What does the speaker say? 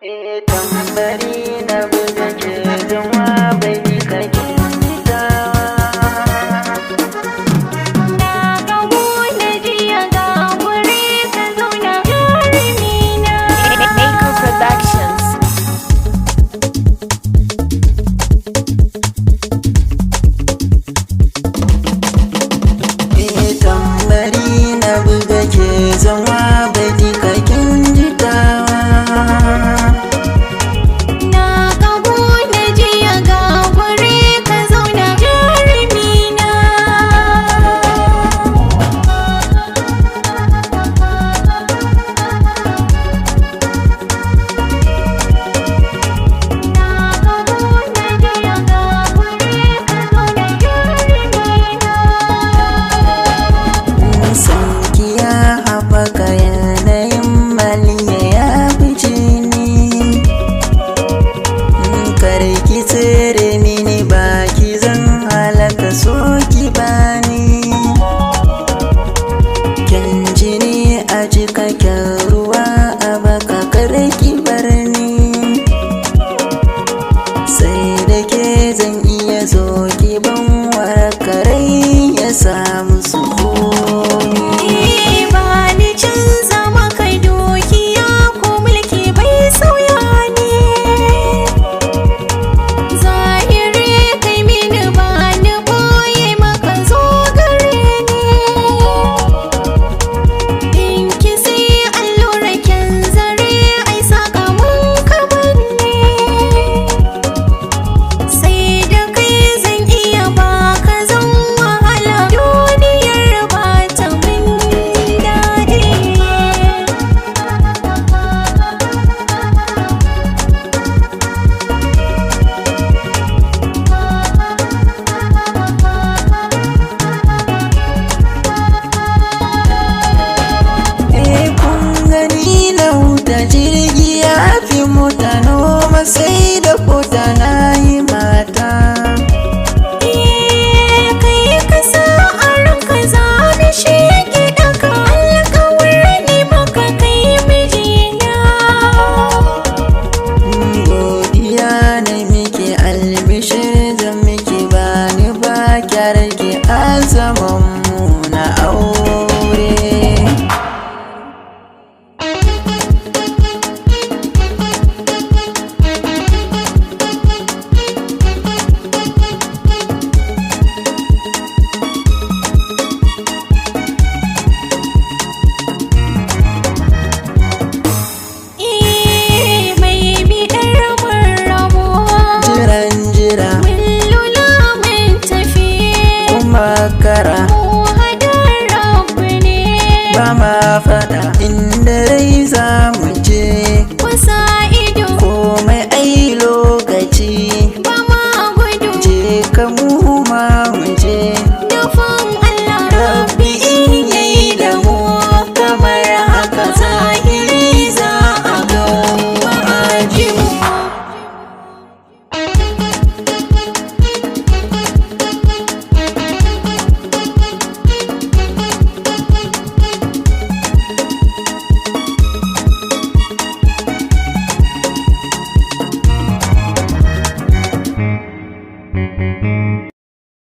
Tambari na buga jirgin wa bai ji kakin fitawa. Na gawo na jiya ga wuri ka zauna jarumi na. Maker Productions. Tambari na buga ke zama bai ji kakin jitawa. Tsere mini baki zan halaka soki bani kyan jini a jikakken ruwa a baka karki barni sai da ke zan iya zoki ban warkarai ya samu sukuni. Bani canza maka dukiya ko mulki bai sauya ne. Jirgi ya fi mota noma sai da fota na yi mata. Kai ka sa a ranka zane shi gidanka alkawar ne maka kai mijina. Godiya na miki albishir da miki bani ba kyarki a zaman mu na aure. Makara mu hadar rabu ne ba ma faɗa